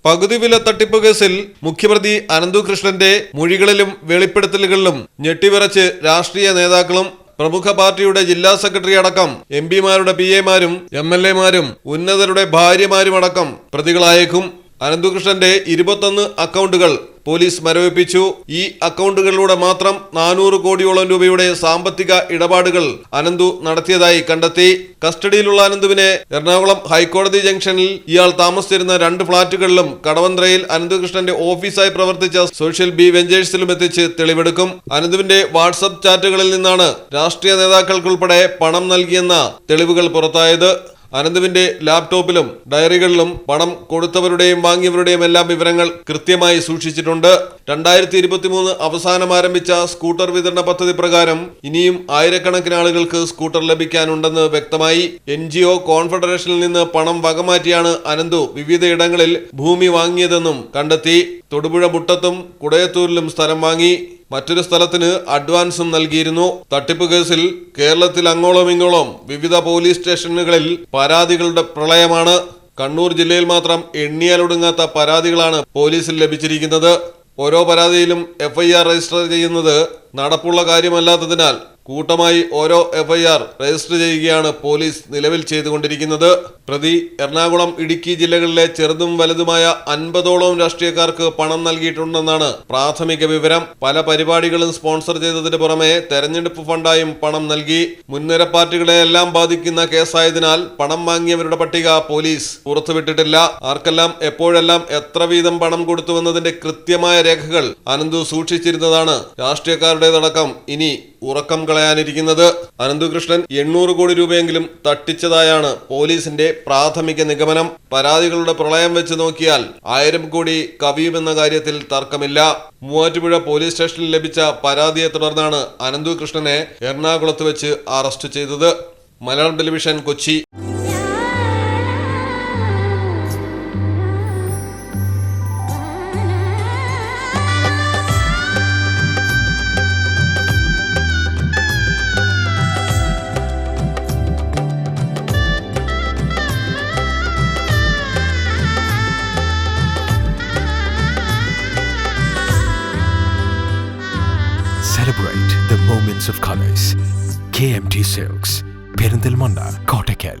പകുതി വില തട്ടിപ്പ് കേസിൽ മുഖ്യപ്രതി അനന്തു കൃഷ്ണന്റെ മൊഴികളിലും വെളിപ്പെടുത്തലുകളിലും ഞെട്ടിവിറച്ച് രാഷ്ട്രീയ നേതാക്കളും പ്രമുഖ പാർട്ടിയുടെ ജില്ലാ സെക്രട്ടറി അടക്കം എംപിമാരുടെ PA മാരും MLA മാരും ഉന്നതരുടെ ഭാര്യമാരുമടക്കം പ്രതികളായേക്കും. അനന്തുകൃഷ്ണന്റെ 21 അക്കൗണ്ടുകൾ പോലീസ് മരവിപ്പിച്ചു. ഈ അക്കൗണ്ടുകളിലൂടെ മാത്രം 400 കോടിയോളം രൂപയുടെ സാമ്പത്തിക ഇടപാടുകൾ അനന്തു നടത്തിയതായി കണ്ടെത്തി. കസ്റ്റഡിയിലുള്ള അനന്തുവിനെ എറണാകുളം ഹൈക്കോടതി ജംഗ്ഷനിൽ ഇയാൾ താമസിച്ചിരുന്ന 2 ഫ്ളാറ്റുകളിലും കടവന്ത്രയിൽ അനന്തുകൃഷ്ണന്റെ ഓഫീസായി പ്രവർത്തിച്ച സോഷ്യൽ ബി വെഞ്ചേഴ്സിലും എത്തിച്ച് തെളിവെടുക്കും. അനന്തുവിന്റെ വാട്സ്ആപ്പ് ചാറ്റുകളിൽ നിന്നാണ് രാഷ്ട്രീയ നേതാക്കൾക്കുൾപ്പെടെ പണം നൽകിയെന്ന തെളിവുകൾ പുറത്തായത്. അനന്തുവിന്റെ ലാപ്ടോപ്പിലും ഡയറികളിലും പണം കൊടുത്തവരുടെയും വാങ്ങിയവരുടെയും എല്ലാം വിവരങ്ങൾ കൃത്യമായി സൂക്ഷിച്ചിട്ടുണ്ട്. 2023 അവസാനം ആരംഭിച്ച സ്കൂട്ടർ വിതരണ പദ്ധതി പ്രകാരം ഇനിയും ആയിരക്കണക്കിന് ആളുകൾക്ക് സ്കൂട്ടർ ലഭിക്കാനുണ്ടെന്ന് വ്യക്തമായി. NGO കോൺഫെഡറേഷനിൽ നിന്ന് പണം വകമാറ്റിയാണ് അനന്തു വിവിധയിടങ്ങളിൽ ഭൂമി വാങ്ങിയതെന്നും കണ്ടെത്തി. തൊടുപുഴ മുട്ടത്തും കുടയത്തൂരിലും സ്ഥലം വാങ്ങി. മറ്റൊരു സ്ഥലത്തിന് അഡ്വാൻസും നൽകിയിരുന്നു. തട്ടിപ്പ് കേസിൽ കേരളത്തിൽ അങ്ങോളം ഇങ്ങോളം വിവിധ പോലീസ് സ്റ്റേഷനുകളിൽ പരാതികളുടെ പ്രളയമാണ്. കണ്ണൂർ ജില്ലയിൽ മാത്രം എണ്ണിയാലൊടുങ്ങാത്ത പരാതികളാണ് പോലീസിൽ ലഭിച്ചിരിക്കുന്നത്. ഓരോ പരാതിയിലും FIR രജിസ്റ്റർ ചെയ്യുന്നത് നടപ്പുള്ള കാര്യമല്ലാത്തതിനാൽ കൂട്ടമായി ഓരോ FIR രജിസ്റ്റർ ചെയ്യുകയാണ് പോലീസ് നിലവിൽ ചെയ്തുകൊണ്ടിരിക്കുന്നത്. പ്രതി എറണാകുളം, ഇടുക്കി ജില്ലകളിലെ ചെറുതും വലുതുമായ 50ഓളം രാഷ്ട്രീയക്കാർക്ക് പണം നൽകിയിട്ടുണ്ടെന്നാണ് പ്രാഥമിക വിവരം. പല പരിപാടികളും സ്പോൺസർ ചെയ്തതിന് പുറമെ തെരഞ്ഞെടുപ്പ് ഫണ്ടായും പണം നൽകി. മുൻനിര പാർട്ടികളെയെല്ലാം ബാധിക്കുന്ന കേസായതിനാൽ പണം വാങ്ങിയവരുടെ പട്ടിക പോലീസ് പുറത്തുവിട്ടിട്ടില്ല. ആർക്കെല്ലാം എപ്പോഴെല്ലാം എത്ര വീതം പണം കൊടുത്തുവെന്നതിന്റെ കൃത്യമായ രേഖകൾ അനന്തു സൂക്ഷിച്ചിരുന്നതാണ് രാഷ്ട്രീയക്കാരുടേതടക്കം ഇനി ഉറക്കം കളയാനിരിക്കുന്നത്. അനന്തുകൃഷ്ണൻ 800 കോടി രൂപയെങ്കിലും തട്ടിച്ചതായാണ് പോലീസിന്റെ പ്രാഥമിക നിഗമനം. പരാതികളുടെ പ്രളയം വെച്ച് നോക്കിയാൽ 1000 കോടി കവിയുമെന്ന കാര്യത്തിൽ തർക്കമില്ല. മൂവാറ്റുപുഴ പോലീസ് സ്റ്റേഷനിൽ ലഭിച്ച പരാതിയെ തുടർന്നാണ് അനന്തുകൃഷ്ണനെ എറണാകുളത്ത് വെച്ച് അറസ്റ്റ് ചെയ്തത്. Malayalam television, Kochi. Celebrate the moments of colors. KMT Silks, Perindalmanda, Kottakkal.